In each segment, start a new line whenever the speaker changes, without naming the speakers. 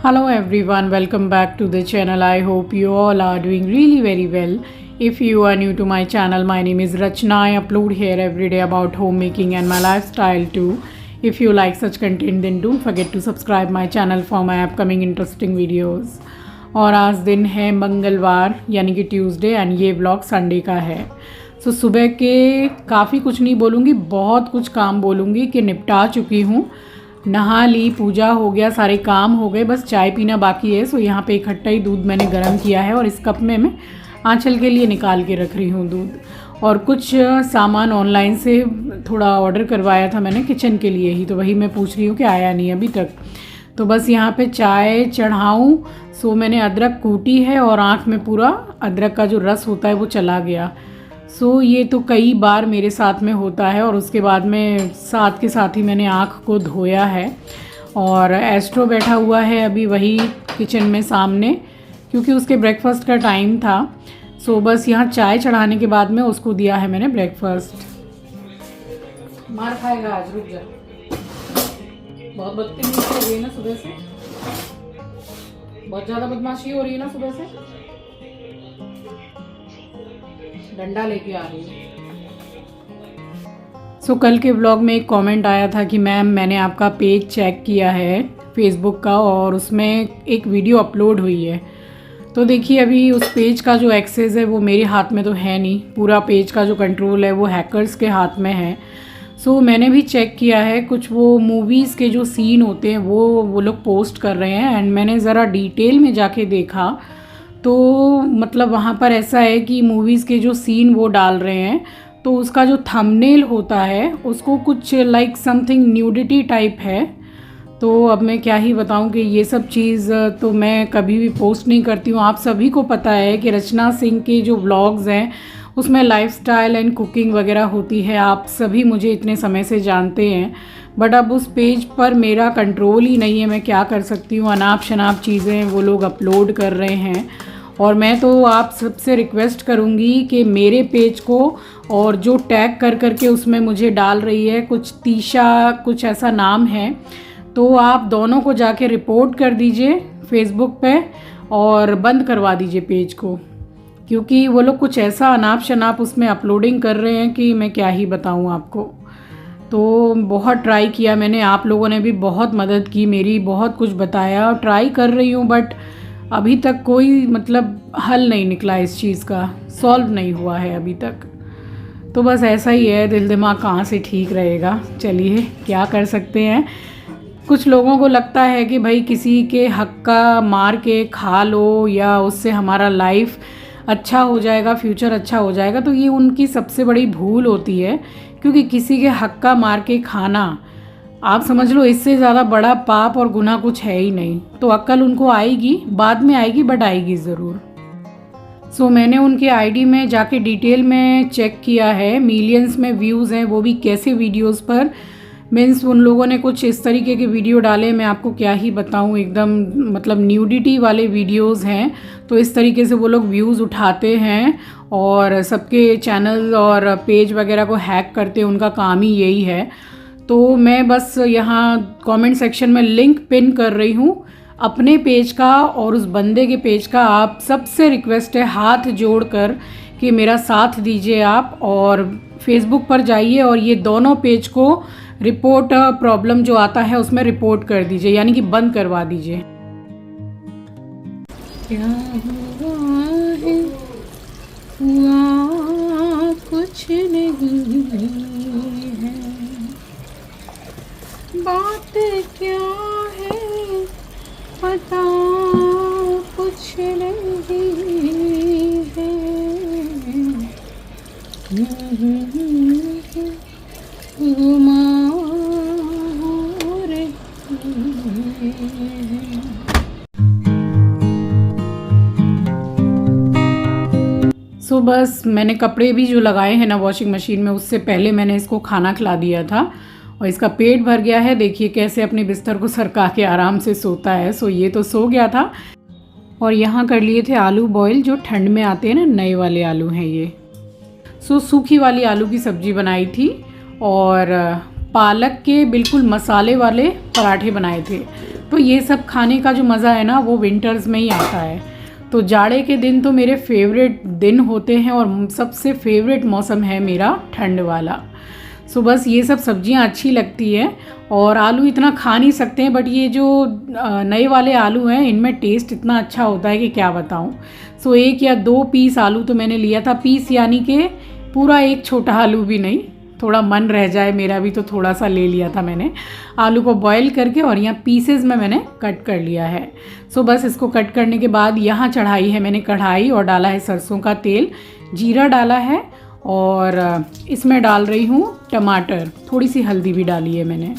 Hello everyone, welcome back to the channel. I hope you all are doing really very well. If you are new to my channel, my name is Rachna. I upload here every day about homemaking and my lifestyle too. If you like such content then don't forget to subscribe my channel for my upcoming interesting videos. और आज दिन है मंगलवार यानी कि Tuesday and ये vlog Sunday का है। सो सुबह के काफ़ी कुछ नहीं बोलूँगी, बहुत कुछ काम बोलूँगी कि निपटा चुकी हूँ। नहा ली, पूजा हो गया, सारे काम हो गए, बस चाय पीना बाकी है। सो यहाँ पे इकट्ठा ही दूध मैंने गर्म किया है और इस कप में मैं आंचल के लिए निकाल के रख रही हूँ दूध। और कुछ सामान ऑनलाइन से थोड़ा ऑर्डर करवाया था मैंने किचन के लिए ही, तो वही मैं पूछ रही हूँ कि आया नहीं अभी तक। तो बस यहाँ पे चाय चढ़ाऊँ। सो मैंने अदरक कूटी है और आँख में पूरा अदरक का जो रस होता है वो चला गया। सो ये तो कई बार मेरे साथ में होता है और उसके बाद में साथ के साथ ही मैंने आँख को धोया है। और एस्ट्रो बैठा हुआ है अभी वही किचन में सामने, क्योंकि उसके ब्रेकफास्ट का टाइम था। सो बस यहाँ चाय चढ़ाने के बाद में उसको दिया है मैंने ब्रेकफास्ट। मार खाएगा आज, रुक जा। बहुत बदतमीजी हो रही है ना सुबह से, बहुत ज़्यादा बदमाशी हो रही है ना सुबह से। डंडा लेके आ रही है। सो कल के व्लॉग में एक कमेंट आया था कि मैम मैंने आपका पेज चेक किया है फेसबुक का और उसमें एक वीडियो अपलोड हुई है। तो देखिए अभी उस पेज का जो एक्सेस है वो मेरे हाथ में तो है नहीं, पूरा पेज का जो कंट्रोल है वो हैकर्स के हाथ में है। सो मैंने भी चेक किया है, कुछ वो मूवीज़ के जो सीन होते हैं वो लोग पोस्ट कर रहे हैं एंड मैंने ज़रा डिटेल में जाके देखा तो मतलब वहाँ पर ऐसा है कि मूवीज़ के जो सीन वो डाल रहे हैं तो उसका जो थंबनेल होता है उसको कुछ लाइक समथिंग न्यूडिटी टाइप है। तो अब मैं क्या ही बताऊं कि ये सब चीज़ तो मैं कभी भी पोस्ट नहीं करती हूँ। आप सभी को पता है कि रचना सिंह के जो व्लॉग्स हैं उसमें लाइफस्टाइल एंड कुकिंग वगैरह होती है, आप सभी मुझे इतने समय से जानते हैं। बट अब उस पेज पर मेरा कंट्रोल ही नहीं है, मैं क्या कर सकती हूँ। अनाप शनाप चीज़ें वो लोग अपलोड कर रहे हैं और मैं तो आप सबसे रिक्वेस्ट करूँगी कि मेरे पेज को और जो टैग कर करके उसमें मुझे डाल रही है, कुछ तीशा कुछ ऐसा नाम है, तो आप दोनों को जाके रिपोर्ट कर दीजिए फेसबुक पे और बंद करवा दीजिए पेज को, क्योंकि वो लोग कुछ ऐसा अनाप शनाप उसमें अपलोडिंग कर रहे हैं कि मैं क्या ही बताऊँ आपको। तो बहुत ट्राई किया मैंने, आप लोगों ने भी बहुत मदद की मेरी, बहुत कुछ बताया, ट्राई कर रही हूँ बट अभी तक कोई मतलब हल नहीं निकला, इस चीज़ का सॉल्व नहीं हुआ है अभी तक। तो बस ऐसा ही है, दिल दिमाग कहाँ से ठीक रहेगा। चलिए क्या कर सकते हैं। कुछ लोगों को लगता है कि भाई किसी के हक का मार के खा लो या उससे हमारा लाइफ अच्छा हो जाएगा, फ्यूचर अच्छा हो जाएगा, तो ये उनकी सबसे बड़ी भूल होती है। क्योंकि किसी के हक का मार के खाना, आप समझ लो इससे ज़्यादा बड़ा पाप और गुनाह कुछ है ही नहीं। तो अक्ल उनको आएगी, बाद में आएगी बट आएगी ज़रूर। सो मैंने उनके आईडी में जाके डिटेल में चेक किया है, मिलियंस में व्यूज़ हैं, वो भी कैसे वीडियोस पर। मीन्स उन लोगों ने कुछ इस तरीके के वीडियो डाले, मैं आपको क्या ही बताऊं, एकदम मतलब न्यूडिटी वाले वीडियोस हैं। तो इस तरीके से वो लोग व्यूज़ उठाते हैं और सबके चैनल और पेज वगैरह को हैक करते हैं, उनका काम ही यही है। तो मैं बस यहाँ कमेंट सेक्शन में लिंक पिन कर रही हूँ अपने पेज का और उस बंदे के पेज का। आप सबसे रिक्वेस्ट है हाथ जोड़कर कि मेरा साथ दीजिए आप और फेसबुक पर जाइए और ये दोनों पेज को रिपोर्ट प्रॉब्लम जो आता है उसमें रिपोर्ट कर दीजिए, यानी कि बंद करवा दीजिए। क्या हुआ कुछ नहीं है, बात क्या है पता कुछ नहीं है। सो बस मैंने कपड़े भी जो लगाए हैं ना वॉशिंग मशीन में, उससे पहले मैंने इसको खाना खिला दिया था और इसका पेट भर गया है। देखिए कैसे अपने बिस्तर को सरका के आराम से सोता है। सो ये तो सो गया था। और यहाँ कर लिए थे आलू बॉईल, जो ठंड में आते हैं ना, नए वाले आलू हैं ये। सो सूखी वाली आलू की सब्ज़ी बनाई थी और पालक के बिल्कुल मसाले वाले पराठे बनाए थे। तो ये सब खाने का जो मज़ा है ना वो विंटर्स में ही आता है। तो जाड़े के दिन तो मेरे फेवरेट दिन होते हैं और सबसे फेवरेट मौसम है मेरा ठंड वाला। सो बस ये सब सब्जियां अच्छी लगती है और आलू इतना खा नहीं सकते हैं, बट ये जो नए वाले आलू हैं इनमें टेस्ट इतना अच्छा होता है कि क्या बताऊं। सो 1 या 2 पीस आलू तो मैंने लिया था, पीस यानी कि पूरा एक छोटा आलू भी नहीं, थोड़ा मन रह जाए मेरा भी तो थोड़ा सा ले लिया था मैंने। आलू को बॉईल करके और यहाँ पीसेस में मैंने कट कर लिया है। सो बस इसको कट करने के बाद यहाँ चढ़ाई है मैंने कढ़ाई और डाला है सरसों का तेल, जीरा डाला है और इसमें डाल रही हूँ टमाटर, थोड़ी सी हल्दी भी डाली है मैंने।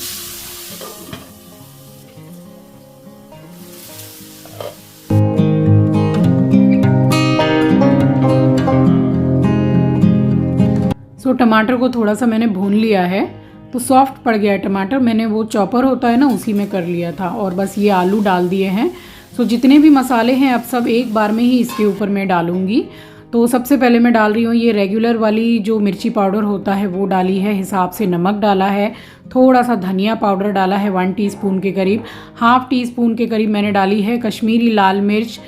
सो टमाटर को थोड़ा सा मैंने भून लिया है तो सॉफ्ट पड़ गया है टमाटर, मैंने वो चॉपर होता है ना उसी में कर लिया था और बस ये आलू डाल दिए हैं। सो जितने भी मसाले हैं अब सब एक बार में ही इसके ऊपर मैं डालूंगी। तो सबसे पहले मैं डाल रही हूँ ये रेगुलर वाली जो मिर्ची पाउडर होता है वो डाली है, हिसाब से नमक डाला है, थोड़ा सा धनिया पाउडर डाला है 1 टीस्पून के करीब, हाफ टी स्पून के करीब मैंने डाली है कश्मीरी लाल मिर्च,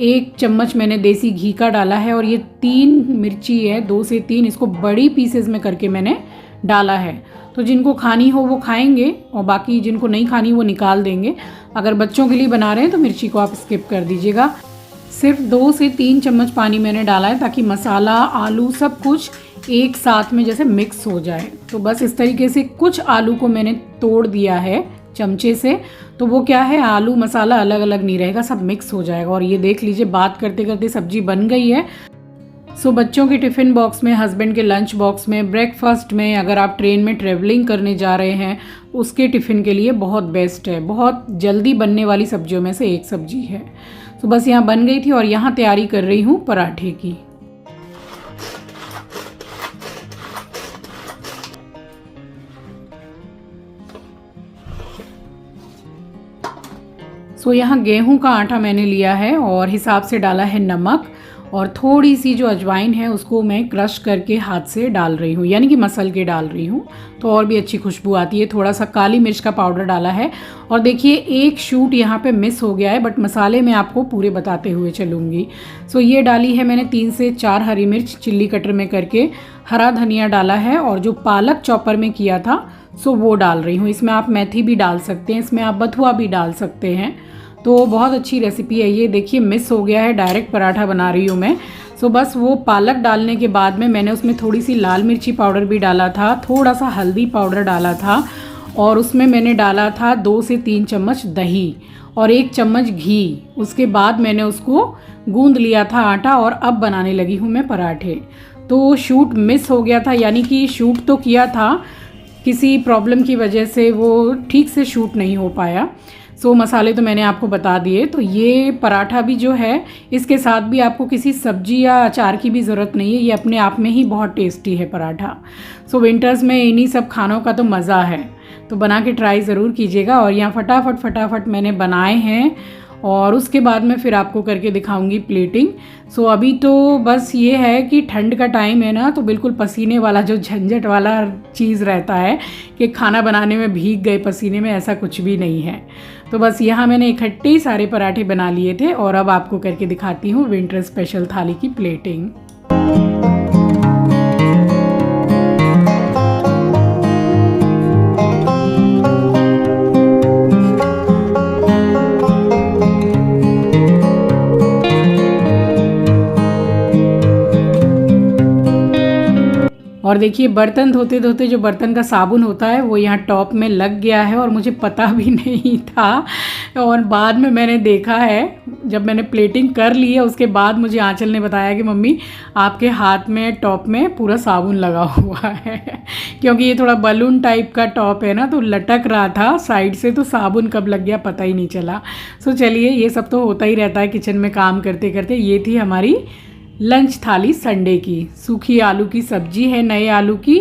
1 चम्मच मैंने देसी घी का डाला है और ये 3 मिर्ची है 2 से 3, इसको बड़ी पीसेस में करके मैंने डाला है। तो जिनको खानी हो वो खाएंगे और बाकी जिनको नहीं खानी वो निकाल देंगे। अगर बच्चों के लिए बना रहे हैं तो मिर्ची को आप स्किप कर दीजिएगा। सिर्फ 2 से 3 चम्मच पानी मैंने डाला है ताकि मसाला आलू सब कुछ एक साथ में जैसे मिक्स हो जाए। तो बस इस तरीके से कुछ आलू को मैंने तोड़ दिया है चमचे से, तो वो क्या है आलू मसाला अलग अलग नहीं रहेगा, सब मिक्स हो जाएगा। और ये देख लीजिए बात करते करते सब्जी बन गई है। सो बच्चों के टिफ़िन बॉक्स में, हस्बैंड के लंच बॉक्स में, ब्रेकफास्ट में, अगर आप ट्रेन में ट्रेवलिंग करने जा रहे हैं उसके टिफ़िन के लिए बहुत बेस्ट है, बहुत जल्दी बनने वाली सब्जियों में से एक सब्जी है। तो बस यहाँ बन गई थी और यहाँ तैयारी कर रही हूँ पराठे की। सो यहाँ गेहूं का आटा मैंने लिया है और हिसाब से डाला है नमक और थोड़ी सी जो अजवाइन है उसको मैं क्रश करके हाथ से डाल रही हूँ, यानी कि मसल के डाल रही हूँ तो और भी अच्छी खुशबू आती है। थोड़ा सा काली मिर्च का पाउडर डाला है और देखिए एक शूट यहाँ पे मिस हो गया है, बट मसाले में आपको पूरे बताते हुए चलूँगी। सो ये डाली है मैंने 3 से 4 हरी मिर्च चिल्ली कटर में करके, हरा धनिया डाला है और जो पालक चॉपर में किया था सो वो डाल रही हूँ। इसमें आप मेथी भी डाल सकते हैं, इसमें आप बथुआ भी डाल सकते हैं। तो बहुत अच्छी रेसिपी है ये। देखिए मिस हो गया है, डायरेक्ट पराठा बना रही हूँ मैं। सो बस वो पालक डालने के बाद में मैंने उसमें थोड़ी सी लाल मिर्ची पाउडर भी डाला था, थोड़ा सा हल्दी पाउडर डाला था और उसमें मैंने डाला था 2 से 3 चम्मच दही और 1 चम्मच घी। उसके बाद मैंने उसको गूंद लिया था आटा और अब बनाने लगी हूँ मैं पराठे। तो शूट मिस हो गया था, यानी कि शूट तो किया था, किसी प्रॉब्लम की वजह से वो ठीक से शूट नहीं हो पाया। सो मसाले तो मैंने आपको बता दिए। तो ये पराठा भी जो है इसके साथ भी आपको किसी सब्जी या अचार की भी ज़रूरत नहीं है, ये अपने आप में ही बहुत टेस्टी है पराठा। सो विंटर्स में इन्हीं सब खानों का तो मज़ा है, तो बना के ट्राई ज़रूर कीजिएगा। और यहाँ फटाफट मैंने बनाए हैं और उसके बाद में फिर आपको करके दिखाऊंगी प्लेटिंग। सो अभी तो बस ये है कि ठंड का टाइम है ना, तो बिल्कुल पसीने वाला जो झंझट वाला चीज़ रहता है कि खाना बनाने में भीग गए पसीने में, ऐसा कुछ भी नहीं है। तो बस यहाँ मैंने इकट्ठे ही सारे पराठे बना लिए थे और अब आपको करके दिखाती हूँ विंटर स्पेशल थाली की प्लेटिंग। और देखिए बर्तन धोते धोते जो बर्तन का साबुन होता है वो यहाँ टॉप में लग गया है और मुझे पता भी नहीं था। और बाद में मैंने देखा है, जब मैंने प्लेटिंग कर ली है उसके बाद मुझे आंचल ने बताया कि मम्मी आपके हाथ में टॉप में पूरा साबुन लगा हुआ है क्योंकि ये थोड़ा बलून टाइप का टॉप है ना, तो लटक रहा था साइड से, तो साबुन कब लग गया पता ही नहीं चला। सो चलिए ये सब तो होता ही रहता है किचन में काम करते करते। ये थी हमारी लंच थाली संडे की। सूखी आलू की सब्जी है नए आलू की,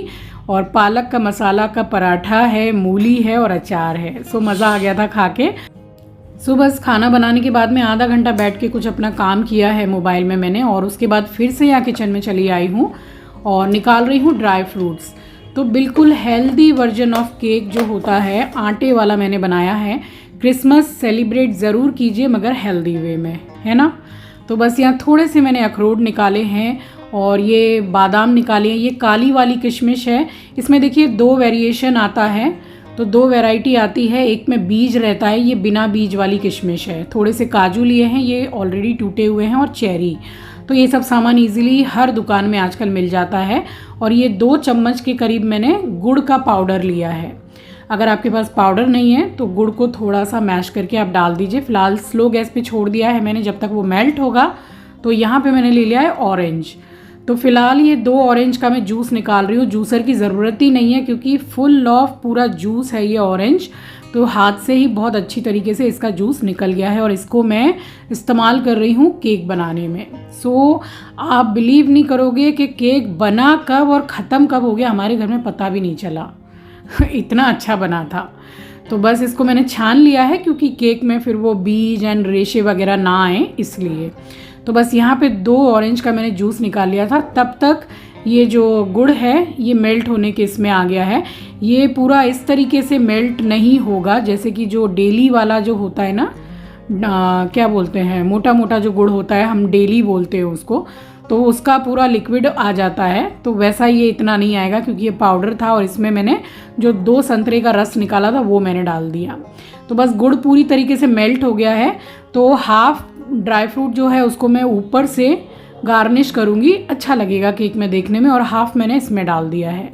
और पालक का मसाला का पराठा है, मूली है और अचार है। सो मज़ा आ गया था खा के। सो बस खाना बनाने के बाद में आधा घंटा बैठ के कुछ अपना काम किया है मोबाइल में मैंने, और उसके बाद फिर से यहाँ किचन में चली आई हूँ और निकाल रही हूँ ड्राई फ्रूट्स। तो बिल्कुल हेल्दी वर्जन ऑफ केक जो होता है आटे वाला मैंने बनाया है। क्रिसमस सेलिब्रेट ज़रूर कीजिए मगर हेल्दी वे में, है ना। तो बस यहाँ थोड़े से मैंने अखरोट निकाले हैं और ये बादाम निकाले हैं। ये काली वाली किशमिश है, इसमें देखिए 2 वेरिएशन आता है, तो 2 वैरायटी आती है, एक में बीज रहता है, ये बिना बीज वाली किशमिश है। थोड़े से काजू लिए हैं, ये ऑलरेडी टूटे हुए हैं, और चेरी। तो ये सब सामान इजीली हर दुकान में आजकल मिल जाता है। और ये 2 चम्मच के करीब मैंने गुड़ का पाउडर लिया है। अगर आपके पास पाउडर नहीं है तो गुड़ को थोड़ा सा मैश करके आप डाल दीजिए। फ़िलहाल स्लो गैस पे छोड़ दिया है मैंने जब तक वो मेल्ट होगा। तो यहाँ पे मैंने ले लिया है ऑरेंज। तो फ़िलहाल ये 2 ऑरेंज का मैं जूस निकाल रही हूँ। जूसर की ज़रूरत ही नहीं है क्योंकि फुल ऑफ पूरा जूस है ये ऑरेंज। तो हाथ से ही बहुत अच्छी तरीके से इसका जूस निकल गया है और इसको मैं इस्तेमाल कर रही हूँ केक बनाने में। सो आप बिलीव नहीं करोगे कि केक बना कब और ख़त्म कब हो गया, हमारे घर में पता भी नहीं चला। इतना अच्छा बना था। तो बस इसको मैंने छान लिया है क्योंकि केक में फिर वो बीज एंड रेशे वगैरह ना आए इसलिए। तो बस यहाँ पे 2 ऑरेंज का मैंने जूस निकाल लिया था। तब तक ये जो गुड़ है ये मेल्ट होने के इसमें आ गया है। ये पूरा इस तरीके से मेल्ट नहीं होगा जैसे कि जो डेली वाला जो होता है ना, क्या बोलते हैं, मोटा मोटा जो गुड़ होता है, हम डेली बोलते हैं उसको, तो उसका पूरा लिक्विड आ जाता है। तो वैसा ये इतना नहीं आएगा क्योंकि ये पाउडर था और इसमें मैंने जो 2 संतरे का रस निकाला था वो मैंने डाल दिया। तो बस गुड़ पूरी तरीके से मेल्ट हो गया है। तो हाफ ड्राई फ्रूट जो है उसको मैं ऊपर से गार्निश करूँगी, अच्छा लगेगा केक में देखने में, और हाफ मैंने इसमें डाल दिया है।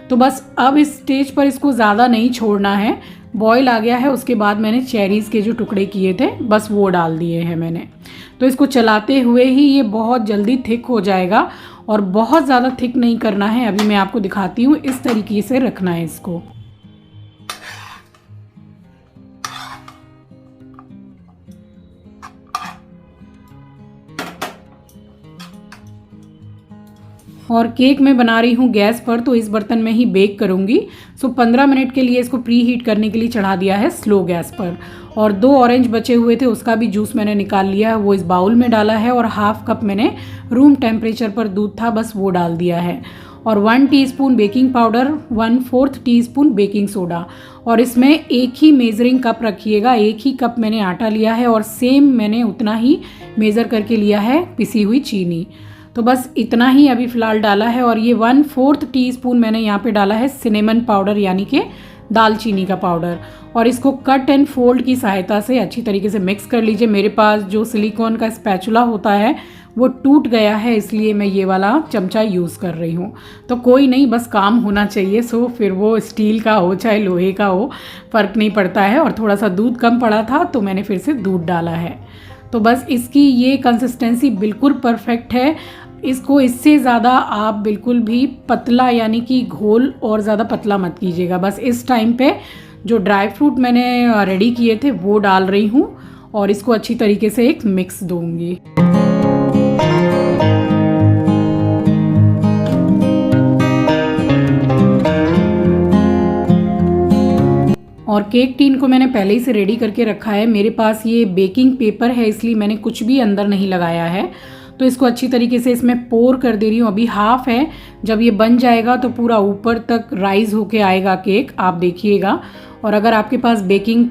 तो बस अब इस स्टेज पर इसको ज़्यादा नहीं छोड़ना है, बॉईल आ गया है। उसके बाद मैंने चेरीज़ के जो टुकड़े किए थे बस वो डाल दिए हैं मैंने। तो इसको चलाते हुए ही ये बहुत जल्दी थिक हो जाएगा और बहुत ज़्यादा थिक नहीं करना है। अभी मैं आपको दिखाती हूँ, इस तरीके से रखना है इसको। और केक मैं बना रही हूँ गैस पर, तो इस बर्तन में ही बेक करूँगी। सो 15 मिनट के लिए इसको प्री हीट करने के लिए चढ़ा दिया है स्लो गैस पर। और 2 ऑरेंज बचे हुए थे उसका भी जूस मैंने निकाल लिया है, वो इस बाउल में डाला है। और हाफ कप मैंने रूम टेम्परेचर पर दूध था बस वो डाल दिया है। और 1 teaspoon baking powder, 1/4 teaspoon baking soda. और इसमें एक ही मेज़रिंग कप रखिएगा, एक ही कप मैंने आटा लिया है और सेम मैंने उतना ही मेज़र करके लिया है पिसी हुई चीनी। तो बस इतना ही अभी फ़िलहाल डाला है। और ये 1/4 टीस्पून मैंने यहाँ पे डाला है सिनेमन पाउडर यानी कि दालचीनी का पाउडर। और इसको कट एंड फोल्ड की सहायता से अच्छी तरीके से मिक्स कर लीजिए। मेरे पास जो सिलिकॉन का स्पैचुला होता है वो टूट गया है, इसलिए मैं ये वाला चमचा यूज़ कर रही हूँ। तो कोई नहीं, बस काम होना चाहिए। सो फिर वो स्टील का हो चाहे लोहे का हो, फ़र्क नहीं पड़ता है। और थोड़ा सा दूध कम पड़ा था तो मैंने फिर से दूध डाला है। तो बस इसकी ये कंसिस्टेंसी बिल्कुल परफेक्ट है। इसको इससे ज़्यादा आप बिल्कुल भी पतला यानी कि घोल और ज़्यादा पतला मत कीजिएगा। बस इस टाइम पे जो ड्राई फ्रूट मैंने रेडी किए थे वो डाल रही हूँ और इसको अच्छी तरीके से एक मिक्स दूंगी। और केक टीन को मैंने पहले ही से रेडी करके रखा है। मेरे पास ये बेकिंग पेपर है इसलिए मैंने कुछ भी अंदर नहीं लगाया है। तो इसको अच्छी तरीके से इसमें पोर कर दे रही हूँ। अभी हाफ है, जब ये बन जाएगा तो पूरा ऊपर तक राइज होके आएगा केक, आप देखिएगा। और अगर आपके पास बेकिंग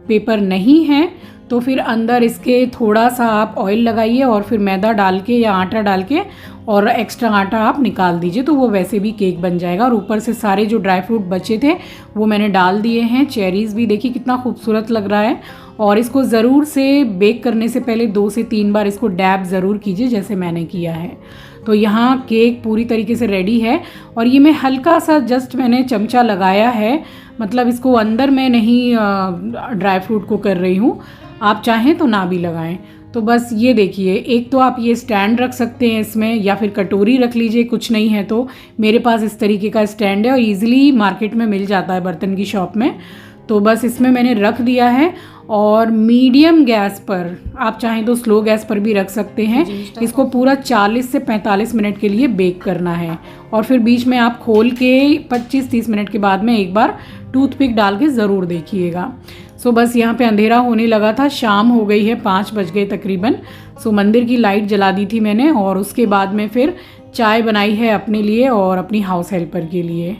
पेपर नहीं है तो फिर अंदर इसके थोड़ा सा आप ऑयल लगाइए और फिर मैदा डाल के या आटा डाल के और एक्स्ट्रा आटा आप निकाल दीजिए, तो वो वैसे भी केक बन जाएगा। और ऊपर से सारे जो ड्राई फ्रूट बचे थे वो मैंने डाल दिए हैं। चेरीज़ भी देखिए कितना खूबसूरत लग रहा है। और इसको ज़रूर से बेक करने से पहले 2 से 3 बार इसको डैब ज़रूर कीजिए जैसे मैंने किया है। तो यहाँ केक पूरी तरीके से रेडी है। और ये मैं हल्का सा जस्ट मैंने चमचा लगाया है, मतलब इसको अंदर में नहीं ड्राई फ्रूट को कर रही हूँ, आप चाहें तो ना भी लगाएं। तो बस ये देखिए, एक तो आप ये स्टैंड रख सकते हैं इसमें या फिर कटोरी रख लीजिए, कुछ नहीं है तो। मेरे पास इस तरीके का स्टैंड है और ईजिली मार्केट में मिल जाता है बर्तन की शॉप में। तो बस इसमें मैंने रख दिया है और मीडियम गैस पर, आप चाहें तो स्लो गैस पर भी रख सकते हैं। इसको पूरा 40 से 45 मिनट के लिए बेक करना है। और फिर बीच में आप खोल के 25-30 मिनट के बाद में एक बार टूथपिक डाल के ज़रूर देखिएगा। सो बस यहाँ पे अंधेरा होने लगा था, शाम हो गई है, 5 बज गए तकरीबन। सो मंदिर की लाइट जला दी थी मैंने और उसके बाद में फिर चाय बनाई है अपने लिए और अपनी हाउस हेल्पर के लिए।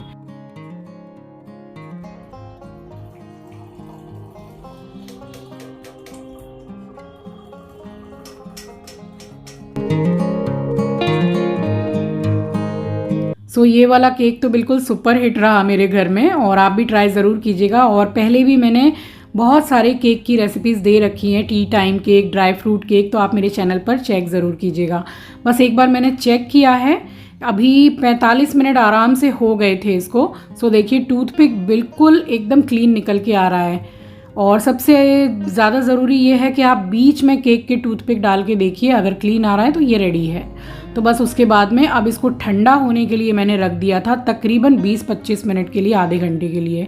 सो ये वाला केक तो बिल्कुल सुपर हिट रहा मेरे घर में, और आप भी ट्राई ज़रूर कीजिएगा। और पहले भी मैंने बहुत सारे केक की रेसिपीज़ दे रखी हैं, T time cake, dry fruit cake, तो आप मेरे चैनल पर चेक ज़रूर कीजिएगा। बस एक बार मैंने चेक किया है, अभी 45 मिनट आराम से हो गए थे इसको। सो देखिए टूथपिक बिल्कुल एकदम क्लीन निकल के आ रहा है। और सबसे ज़्यादा ज़रूरी ये है कि आप बीच में केक के टूथपिक डाल के देखिए, अगर क्लीन आ रहा है तो ये रेडी है। तो बस उसके बाद में अब इसको ठंडा होने के लिए मैंने रख दिया था, तकरीबन 20-25 मिनट के लिए, आधे घंटे के लिए।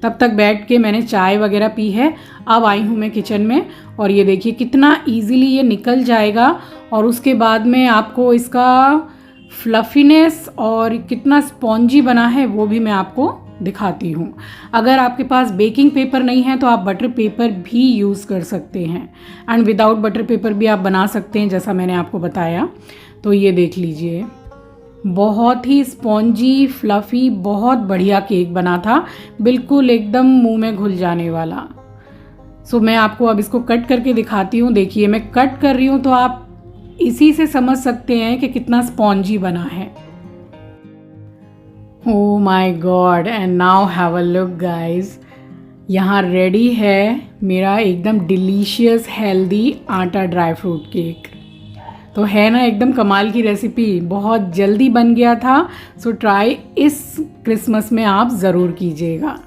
तब तक बैठ के मैंने चाय वगैरह पी है। अब आई हूँ मैं किचन में, और ये देखिए कितना ईजीली ये निकल जाएगा। और उसके बाद में आपको इसका फ्लफीनेस और कितना स्पॉन्जी बना है वो भी मैं आपको दिखाती हूँ। अगर आपके पास बेकिंग पेपर नहीं है तो आप बटर पेपर भी यूज़ कर सकते हैं, एंड विदाउट बटर पेपर भी आप बना सकते हैं जैसा मैंने आपको बताया। तो ये देख लीजिए, बहुत ही स्पॉन्जी फ्लफ़ी बहुत बढ़िया केक बना था, बिल्कुल एकदम मुंह में घुल जाने वाला। सो मैं आपको अब इसको कट करके दिखाती हूँ। देखिए मैं कट कर रही हूँ तो आप इसी से समझ सकते हैं कि कितना स्पॉन्जी बना है। Oh my God, and now have a look guys, यहाँ रेडी है मेरा एकदम डिलीशियस हेल्दी आटा ड्राई फ्रूट केक। तो है ना एकदम कमाल की रेसिपी, बहुत जल्दी बन गया था। सो ट्राई इस क्रिसमस में आप ज़रूर कीजिएगा।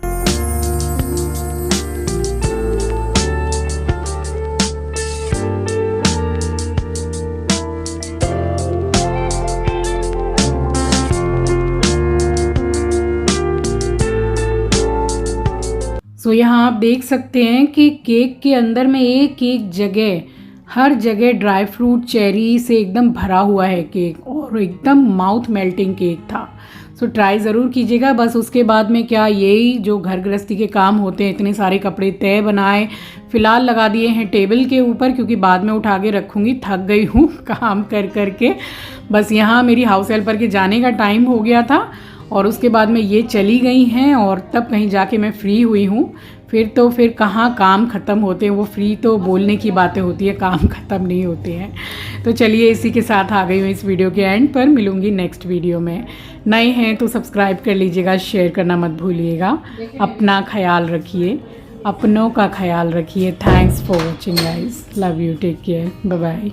सो यहाँ आप देख सकते हैं कि केक के अंदर में एक एक जगह, हर जगह ड्राई फ्रूट चेरी से एकदम भरा हुआ है केक, और एकदम माउथ मेल्टिंग केक था। सो ट्राई ज़रूर कीजिएगा। बस उसके बाद में क्या, यही जो घर गृहस्थी के काम होते हैं, इतने सारे कपड़े तय बनाए, फ़िलहाल लगा दिए हैं टेबल के ऊपर, क्योंकि बाद में उठा के रखूँगी, थक गई हूँ काम कर कर के। बस यहाँ मेरी हाउस हेल्पर के जाने का टाइम हो गया था, और उसके बाद में ये चली गई हैं, और तब कहीं जाके मैं फ्री हुई हूँ। फिर कहाँ काम ख़त्म होते हैं, वो फ्री तो बोलने की बातें होती है, काम ख़त्म नहीं होते हैं। तो चलिए इसी के साथ आ गई हूँ इस वीडियो के एंड पर। मिलूँगी नेक्स्ट वीडियो में। नए हैं तो सब्सक्राइब कर लीजिएगा, शेयर करना मत भूलिएगा। अपना ख्याल रखिए, अपनों का ख्याल रखिए। Thanks for watching guys, love you, take care, bye bye.